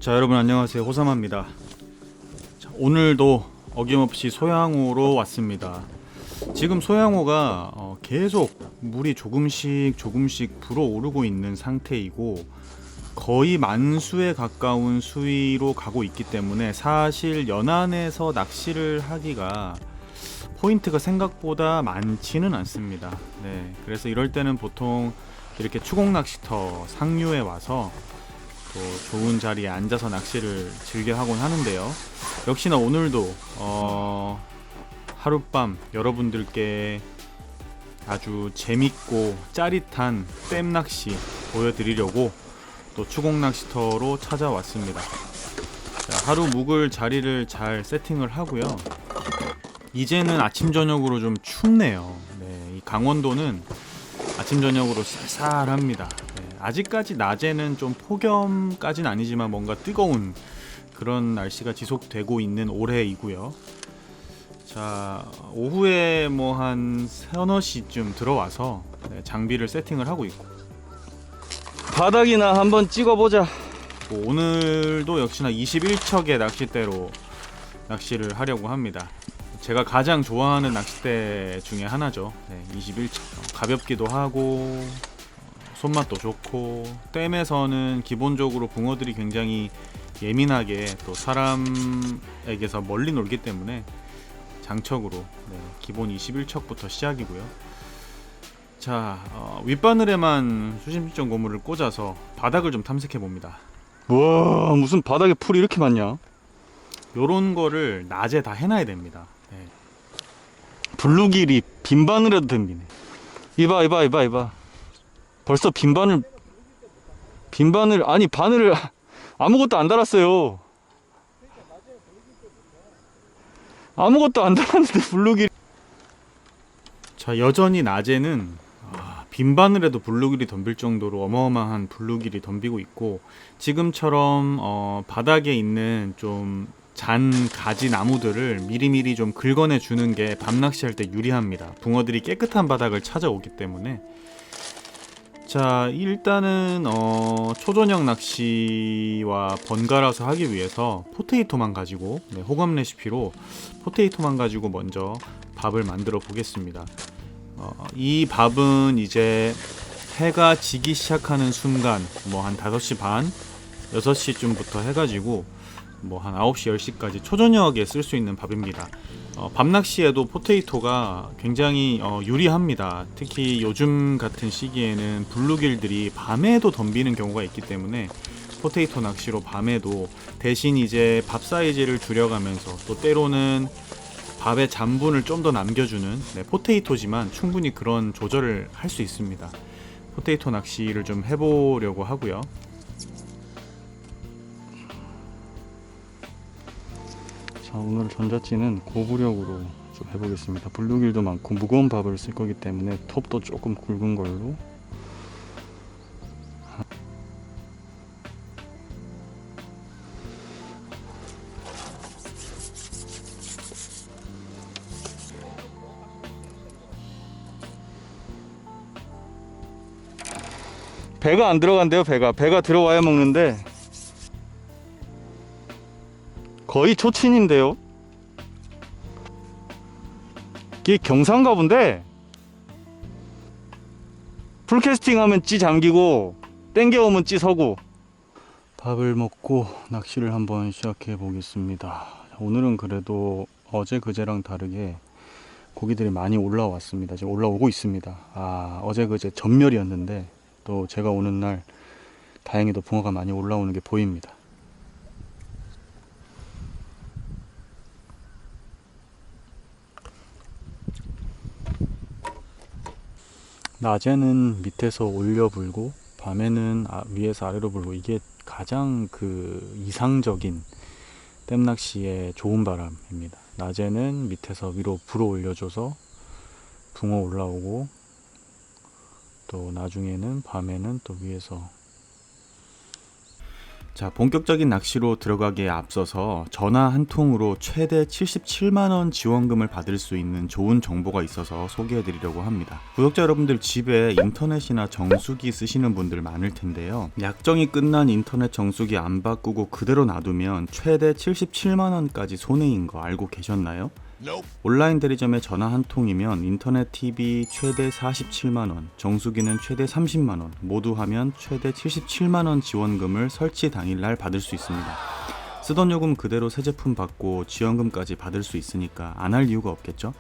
자, 여러분 안녕하세요. 호사마입니다. 자, 오늘도 어김없이 소양호로 왔습니다. 지금 소양호가 계속 물이 조금씩 불어오르고 있는 상태이고 거의 만수에 가까운 수위로 가고 있기 때문에 사실 연안에서 낚시를 하기가 포인트가 생각보다 많지는 않습니다. 네, 그래서 이럴 때는 보통 이렇게 추공 낚시터 상류에 와서 또 좋은 자리에 앉아서 낚시를 즐겨 하곤 하는데요. 역시나 오늘도 하룻밤 여러분들께 아주 재밌고 짜릿한 댐 낚시 보여드리려고 또 추공 낚시터로 찾아왔습니다. 자, 하루 묵을 자리를 잘 세팅을 하고요. 이제는 아침 저녁으로 좀 춥네요. 네, 이 강원도는 아침 저녁으로 쌀쌀합니다. 네, 아직까지 낮에는 좀 폭염까지는 아니지만 뭔가 뜨거운 그런 날씨가 지속되고 있는 올해이고요. 자, 오후에 뭐 한 서너 시쯤 들어와서 장비를 세팅을 하고 있고 바닥이나 한번 찍어보자. 오늘도 역시나 21척의 낚싯대로 낚시를 하려고 합니다. 제가 가장 좋아하는 낚싯대 중에 하나죠. 21척. 가볍기도 하고 손맛도 좋고 댐에서는 기본적으로 붕어들이 굉장히 예민하게 또 사람에게서 멀리 놀기 때문에 장척으로 기본 21척부터 시작이고요. 자, 윗바늘에만 수심실전 고무를 꽂아서 바닥을 좀 탐색해 봅니다. 와, 무슨 바닥에 풀이 이렇게 많냐? 요런 거를 낮에 다 해놔야 됩니다. 블루길이 빈바늘에도 덤비네. 이봐. 벌써 빈바늘 아니 바늘을 아무것도 안 달았어요. 아무것도 안 달았는데 블루길. 자, 여전히 낮에는 빈바늘에도 블루길이 덤빌 정도로 어마어마한 블루길이 덤비고 있고 지금처럼 바닥에 있는 좀 잔 가지 나무들을 미리미리 좀 긁어내 주는 게 밤낚시할 때 유리합니다. 붕어들이 깨끗한 바닥을 찾아오기 때문에. 자, 일단은 초저녁 낚시와 번갈아서 하기 위해서 포테이토만 가지고 호감 레시피로 포테이토만 가지고 먼저 밥을 만들어 보겠습니다. 이 밥은 이제 해가 지기 시작하는 순간 뭐 한 5시 반, 6시쯤부터 해가지고 뭐 한 9시, 10시까지 초저녁에 쓸 수 있는 밥입니다. 밤낚시에도 포테이토가 굉장히 유리합니다. 특히 요즘 같은 시기에는 블루길들이 밤에도 덤비는 경우가 있기 때문에 포테이토 낚시로 밤에도 대신 이제 밥 사이즈를 줄여가면서 또 때로는 밥의 잔분을 좀 더 남겨주는 포테이토지만 충분히 그런 조절을 할 수 있습니다. 포테이토 낚시를 좀 해보려고 하고요. 자, 오늘 전자찌는 고부력으로 좀 해보겠습니다. 블루길도 많고 무거운 밥을 쓸 거기 때문에 톱도 조금 굵은 걸로. 배가 안 들어간대요. 배가 들어와야 먹는데 거의 초친인데요. 이게 경상가 본데 풀캐스팅 하면 찌 잠기고 땡겨오면 찌 서고. 밥을 먹고 낚시를 한번 시작해 보겠습니다. 오늘은 그래도 어제 그제랑 다르게 고기들이 많이 올라왔습니다. 지금 올라오고 있습니다. 어제 그제 전멸이었는데 또 제가 오는 날 다행히도 붕어가 많이 올라오는 게 보입니다. 낮에는 밑에서 올려 불고 밤에는 위에서 아래로 불고, 이게 가장 이상적인 댐낚시의 좋은 바람입니다. 낮에는 밑에서 위로 불어 올려줘서 붕어 올라오고 또 나중에는 밤에는 또 위에서. 자, 본격적인 낚시로 들어가기에 앞서서 전화 한 통으로 최대 77만원 지원금을 받을 수 있는 좋은 정보가 있어서 소개해드리려고 합니다. 구독자 여러분들 집에 인터넷이나 정수기 쓰시는 분들 많을 텐데요. 약정이 끝난 인터넷 정수기 안 바꾸고 그대로 놔두면 최대 77만원까지 손해인 거 알고 계셨나요? 온라인 대리점에 전화 한 통이면 인터넷 TV 최대 47만원, 정수기는 최대 30만원, 모두 하면 최대 77만원 지원금을 설치 당일날 받을 수 있습니다. 쓰던 요금 그대로 새 제품 받고 지원금까지 받을 수 있으니까 안 할 이유가 없겠죠?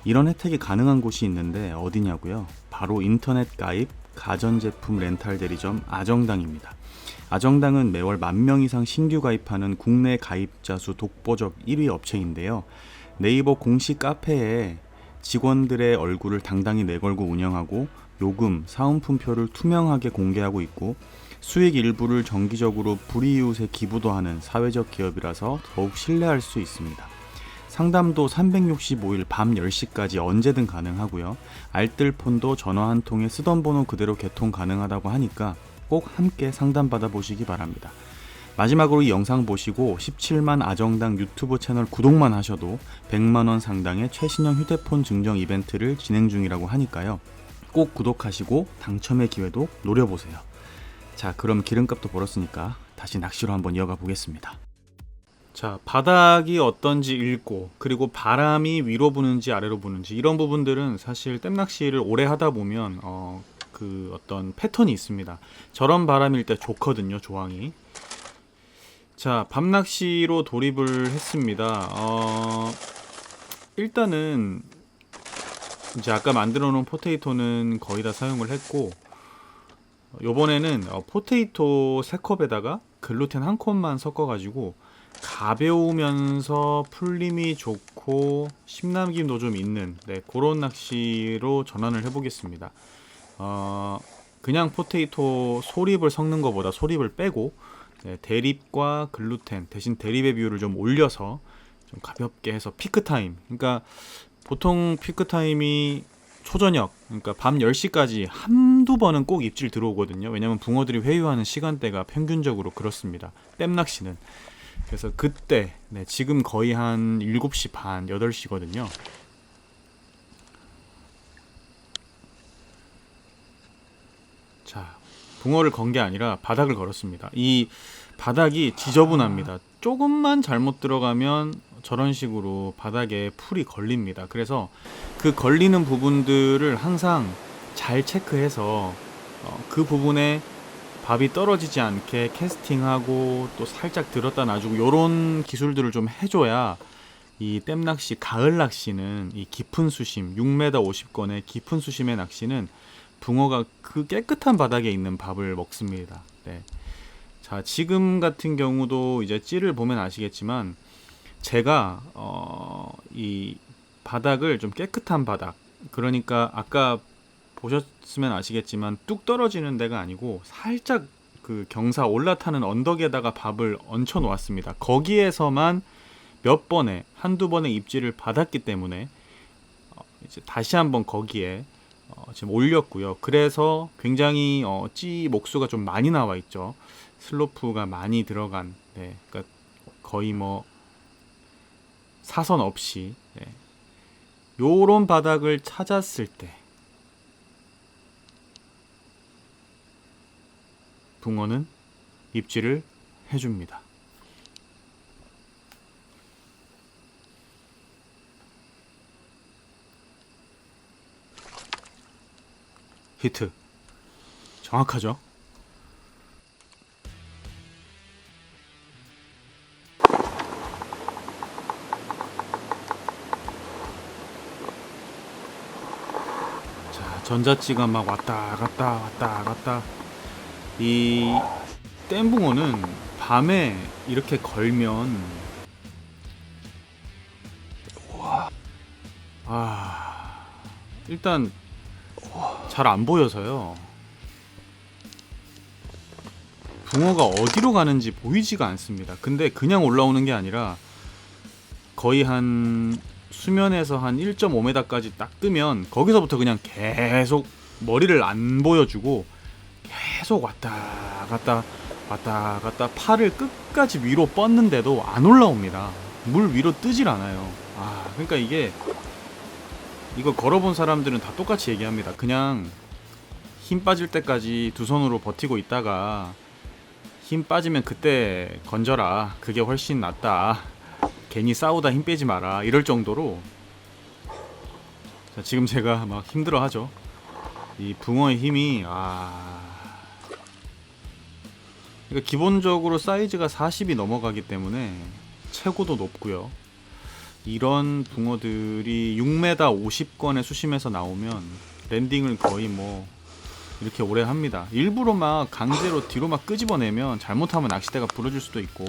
이런 혜택이 가능한 곳이 있는데 어디냐고요? 바로 인터넷 가입, 가전제품 렌탈 대리점 아정당입니다. 아정당은 매월 10,000명 이상 신규 가입하는 국내 가입자 수 독보적 1위 업체인데요. 네이버 공식 카페에 직원들의 얼굴을 당당히 내걸고 운영하고 요금, 사은품표를 투명하게 공개하고 있고 수익 일부를 정기적으로 불이웃에 기부도 하는 사회적 기업이라서 더욱 신뢰할 수 있습니다. 상담도 365일 밤 10시까지 언제든 가능하고요. 알뜰폰도 전화 한 통에 쓰던 번호 그대로 개통 가능하다고 하니까 꼭 함께 상담받아 보시기 바랍니다. 마지막으로 이 영상 보시고 17만 아정당 유튜브 채널 구독만 하셔도 100만원 상당의 최신형 휴대폰 증정 이벤트를 진행 중이라고 하니까요. 꼭 구독하시고 당첨의 기회도 노려보세요. 자, 그럼 기름값도 벌었으니까 다시 낚시로 한번 이어가 보겠습니다. 자, 바닥이 어떤지 읽고 그리고 바람이 위로 부는지 아래로 부는지 이런 부분들은 사실 댐낚시를 오래 하다 보면 어떤 패턴이 있습니다. 저런 바람일 때 좋거든요, 조항이. 자, 밤낚시로 돌입을 했습니다. 일단은 이제 아까 만들어 놓은 포테이토는 거의 다 사용을 했고, 요번에는 포테이토 3컵에다가 글루텐 1컵만 섞어가지고 가벼우면서 풀림이 좋고 심남김도 좀 있는 그런 낚시로 전환을 해보겠습니다. 그냥 포테이토 소립을 섞는 것보다 소립을 빼고 대립과 글루텐 대신 대립의 비율을 좀 올려서 좀 가볍게 해서 피크타임, 그러니까 보통 피크타임이 초저녁, 그러니까 밤 10시까지 한두 번은 꼭 입질 들어오거든요. 왜냐면 붕어들이 회유하는 시간대가 평균적으로 그렇습니다, 댐낚시는. 그래서 그때 지금 거의 한 7시 반, 8시거든요. 자, 붕어를 건 게 아니라 바닥을 걸었습니다. 이 바닥이 지저분합니다. 조금만 잘못 들어가면 저런 식으로 바닥에 풀이 걸립니다. 그래서 그 걸리는 부분들을 항상 잘 체크해서 그 부분에 밥이 떨어지지 않게 캐스팅하고 또 살짝 들었다 놔주고 요런 기술들을 좀 해줘야 이 댐낚시, 가을 낚시는 이 깊은 수심 6m 50건의 깊은 수심의 낚시는 붕어가 그 깨끗한 바닥에 있는 밥을 먹습니다. 자, 지금 같은 경우도 이제 찌를 보면 아시겠지만 제가 이 바닥을 좀 깨끗한 바닥, 그러니까 아까 보셨으면 아시겠지만 뚝 떨어지는 데가 아니고 살짝 그 경사 올라타는 언덕에다가 밥을 얹혀 놓았습니다. 거기에서만 몇 번에 한두 번의 입질을 받았기 때문에 이제 다시 한번 거기에 지금 올렸고요. 그래서 굉장히 찌 목수가 좀 많이 나와 있죠. 슬로프가 많이 들어간, 그러니까 거의 뭐 사선 없이 요런 바닥을 찾았을 때 붕어는 입질을 해줍니다. 히트 정확하죠? 자, 전자찌가 막 왔다 갔다. 이 댐붕어는 밤에 이렇게 걸면 일단 잘 안 보여서요. 붕어가 어디로 가는지 보이지가 않습니다. 근데 그냥 올라오는 게 아니라 거의 한 수면에서 한 1.5m까지 딱 뜨면 거기서부터 그냥 계속 머리를 안 보여주고 계속 왔다 갔다 왔다 갔다 팔을 끝까지 위로 뻗는데도 안 올라옵니다. 물 위로 뜨질 않아요. 그러니까 이거 걸어본 사람들은 다 똑같이 얘기합니다. 그냥 힘 빠질 때까지 두 손으로 버티고 있다가 힘 빠지면 그때 건져라. 그게 훨씬 낫다. 괜히 싸우다 힘 빼지 마라. 이럴 정도로. 자, 지금 제가 막 힘들어하죠. 이 붕어의 힘이 그러니까 기본적으로 사이즈가 40이 넘어가기 때문에 최고도 높고요. 이런 붕어들이 6m 50건의 수심에서 나오면 랜딩을 거의 뭐 이렇게 오래 합니다. 일부러 막 강제로 뒤로 막 끄집어내면 잘못하면 낚싯대가 부러질 수도 있고.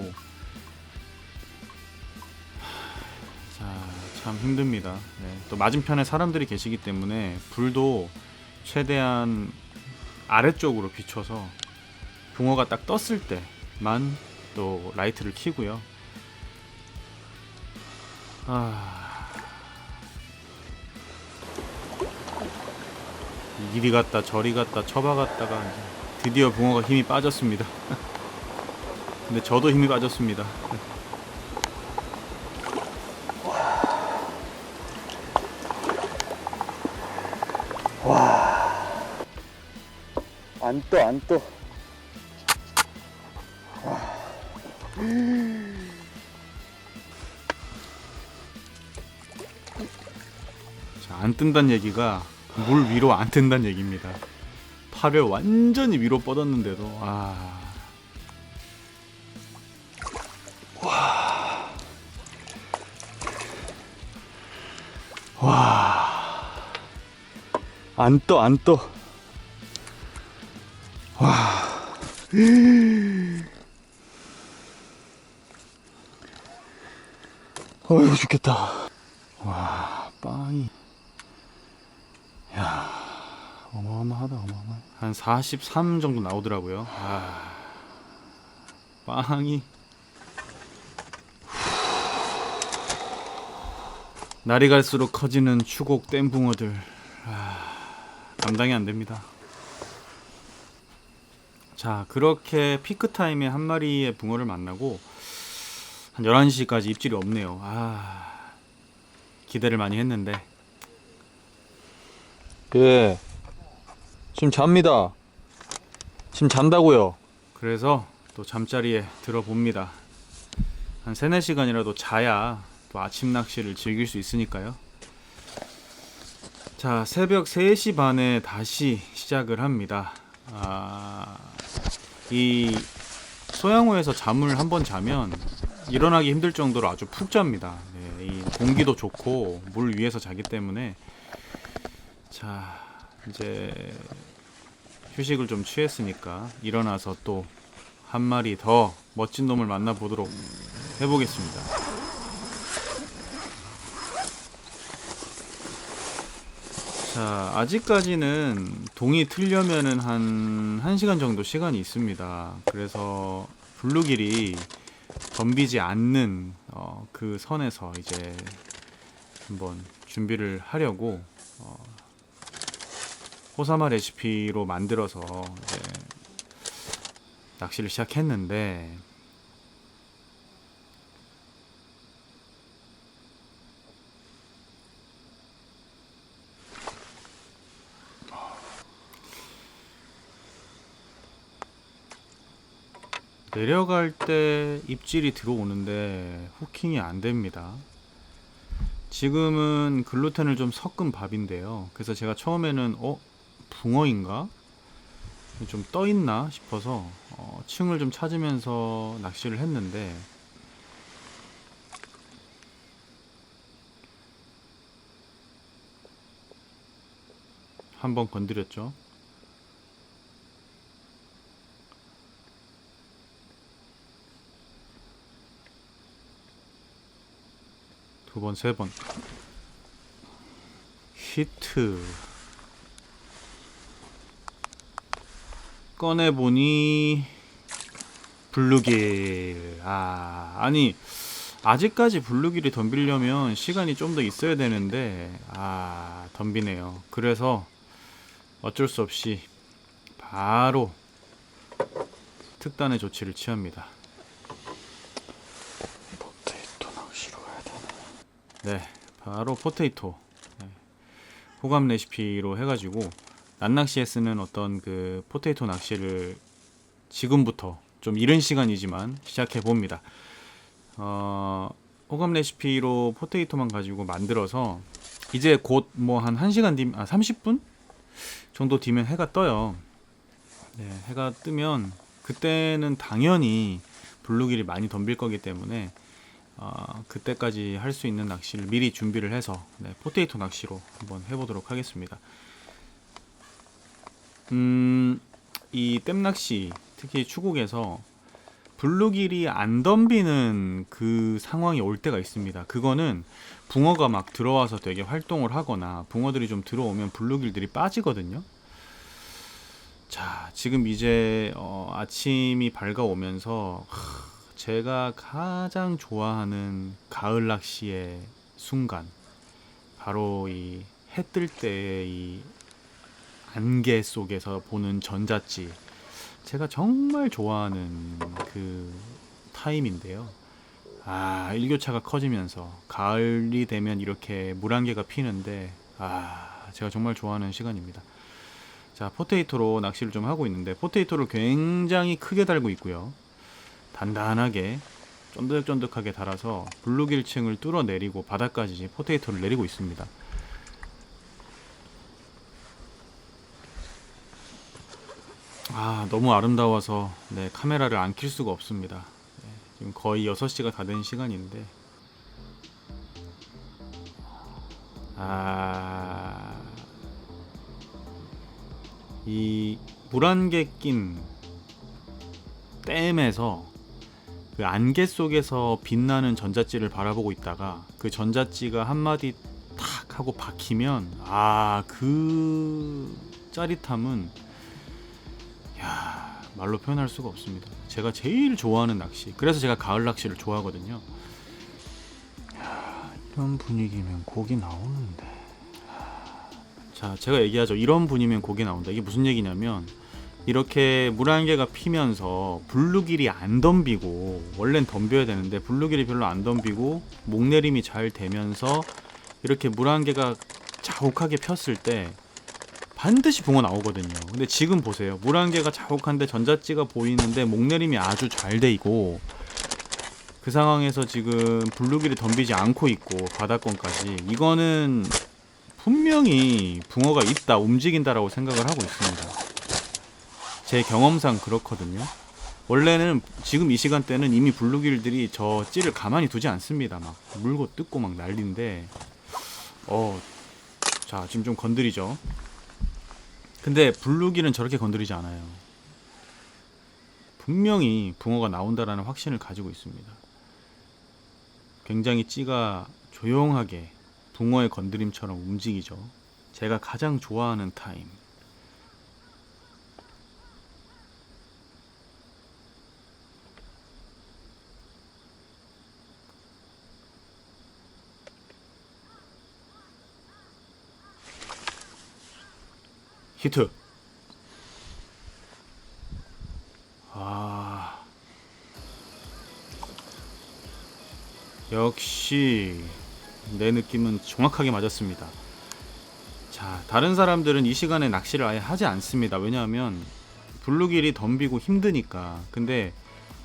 자, 참 힘듭니다. 네, 또 맞은편에 사람들이 계시기 때문에 불도 최대한 아래쪽으로 비춰서 붕어가 딱 떴을 때만 또 라이트를 켜고요. 이리 갔다 저리 갔다 쳐박았다가 이제 드디어 붕어가 힘이 빠졌습니다. 근데 저도 힘이 빠졌습니다. 안 떠. 자, 안 뜬다는 얘기가 물 위로 안 뜬다는 얘기입니다. 팔을 완전히 위로 뻗었는데도 안 떠. 어휴, 죽겠다. 와, 빵이. 야, 어마어마하다. 한 43 정도 나오더라고요. 빵이 날이 갈수록 커지는 추곡 댐붕어들. 감당이 안 됩니다. 자, 그렇게 피크 타임에 한 마리의 붕어를 만나고 한 11시까지 입질이 없네요. 기대를 많이 했는데. 예. 지금 잡니다. 지금 잔다고요. 그래서 또 잠자리에 들어봅니다. 한 3, 4시간이라도 자야 또 아침 낚시를 즐길 수 있으니까요. 자, 새벽 3시 반에 다시 시작을 합니다. 이 소양호에서 잠을 한번 자면 일어나기 힘들 정도로 아주 푹 잡니다. 네, 이 공기도 좋고 물 위에서 자기 때문에. 자, 이제 휴식을 좀 취했으니까 일어나서 또 한 마리 더 멋진 놈을 만나보도록 해보겠습니다. 자, 아직까지는 동이 틀려면은 한 1시간 정도 시간이 있습니다. 그래서 블루길이 덤비지 않는 그 선에서 이제 한번 준비를 하려고 호사마 레시피로 만들어서 이제 낚시를 시작했는데, 내려갈 때 입질이 들어오는데 후킹이 안 됩니다. 지금은 글루텐을 좀 섞은 밥인데요. 그래서 제가 처음에는 붕어인가? 좀 떠있나 싶어서 층을 좀 찾으면서 낚시를 했는데, 한번 건드렸죠. 두 번, 세 번. 히트. 꺼내보니 블루길. 아니 아직까지 블루길이 덤비려면 시간이 좀 더 있어야 되는데 덤비네요. 그래서 어쩔 수 없이 바로 특단의 조치를 취합니다. 포테이토 낚시로 가야 되나? 네, 바로 포테이토. 네, 호감 레시피로 해가지고 낮낚시에 쓰는 어떤 그 포테이토 낚시를 지금부터 좀 이른 시간이지만 시작해 봅니다. 호감 레시피로 포테이토만 가지고 만들어서 이제 곧 뭐 한 1시간 뒤, 30분 정도 뒤면 해가 떠요. 네, 해가 뜨면 그때는 당연히 블루길이 많이 덤빌 거기 때문에 그때까지 할 수 있는 낚시를 미리 준비를 해서 네, 포테이토 낚시로 한번 해보도록 하겠습니다. 이 댐낚시 특히 추국에서 블루길이 안 덤비는 그 상황이 올 때가 있습니다. 그거는 붕어가 막 들어와서 되게 활동을 하거나 붕어들이 좀 들어오면 블루길들이 빠지거든요. 자, 지금 이제 아침이 밝아오면서 제가 가장 좋아하는 가을 낚시의 순간, 바로 이 해 뜰 때의 이 안개 속에서 보는 전잣지, 제가 정말 좋아하는 그 타임인데요. 일교차가 커지면서 가을이 되면 이렇게 물안개가 피는데 제가 정말 좋아하는 시간입니다. 자, 포테이토로 낚시를 좀 하고 있는데 포테이토를 굉장히 크게 달고 있고요. 단단하게 쫀득쫀득하게 달아서 블루길층을 뚫어내리고 바닥까지 포테이토를 내리고 있습니다. 너무 아름다워서 네, 카메라를 안 켤 수가 없습니다. 네, 지금 거의 6시가 다 된 시간인데 이 물안개 낀 댐에서 그 안개 속에서 빛나는 전잣지를 바라보고 있다가 그 전잣지가 한 마디 탁 하고 박히면 그 짜릿함은 말로 표현할 수가 없습니다. 제가 제일 좋아하는 낚시. 그래서 제가 가을 낚시를 좋아하거든요. 이런 분위기면 고기 나오는데. 자, 제가 얘기하죠. 이런 분위기면 고기 나온다. 이게 무슨 얘기냐면 이렇게 물안개가 피면서 블루길이 안 덤비고, 원래는 덤벼야 되는데 블루길이 별로 안 덤비고 목내림이 잘 되면서 이렇게 물안개가 자욱하게 폈을 때 반드시 붕어 나오거든요. 근데 지금 보세요. 물안개가 자욱한데 전잣지가 보이는데 목내림이 아주 잘 돼 있고, 그 상황에서 지금 블루길이 덤비지 않고 있고 바닥권까지, 이거는 분명히 붕어가 있다, 움직인다라고 생각을 하고 있습니다. 제 경험상 그렇거든요. 원래는 지금 이 시간대는 이미 블루길들이 저 찌를 가만히 두지 않습니다. 막 물고 뜯고 막 난리인데 자, 지금 좀 건드리죠. 근데 블루길은 저렇게 건드리지 않아요. 분명히 붕어가 나온다라는 확신을 가지고 있습니다. 굉장히 찌가 조용하게 붕어의 건드림처럼 움직이죠. 제가 가장 좋아하는 타임. 히트. 역시 내 느낌은 정확하게 맞았습니다. 자, 다른 사람들은 이 시간에 낚시를 아예 하지 않습니다. 왜냐하면 블루길이 덤비고 힘드니까. 근데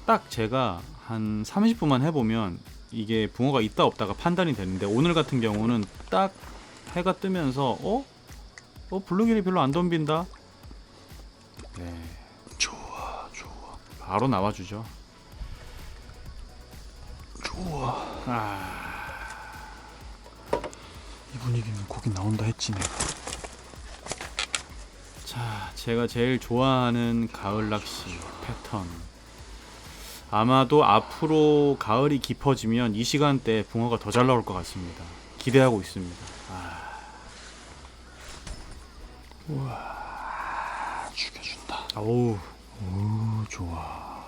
딱 제가 한 30분만 해보면 이게 붕어가 있다 없다가 판단이 되는데, 오늘 같은 경우는 딱 해가 뜨면서 블루길이 별로 안 덤빈다. 네, 좋아. 바로 나와주죠. 좋아. 이 분위기면 고기 나온다 했지 내가. 자, 제가 제일 좋아하는 가을 낚시 패턴. 아마도 앞으로 가을이 깊어지면 이 시간대에 붕어가 더 잘 나올 것 같습니다. 기대하고 있습니다. 우와, 죽여준다. 오, 좋아.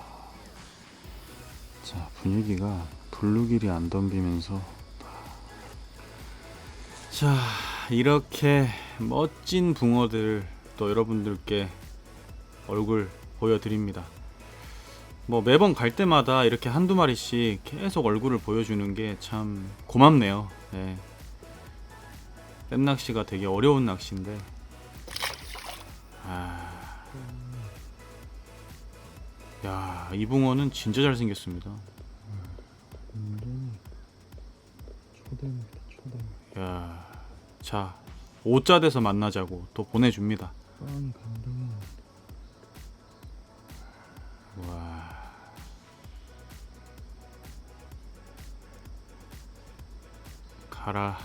자, 분위기가 블루길이 안 덤비면서. 자, 이렇게 멋진 붕어들 또 여러분들께 얼굴 보여드립니다. 뭐 매번 갈 때마다 이렇게 한두 마리씩 계속 얼굴을 보여주는 게 참 고맙네요. 네. 댐낚시가 되게 어려운 낚시인데 야, 이 붕어는 진짜 잘생겼습니다. 초대입니다. 초대. 야, 자, 5자 돼서 만나자고 또 보내줍니다. 뻔 강릉. 와, 가라.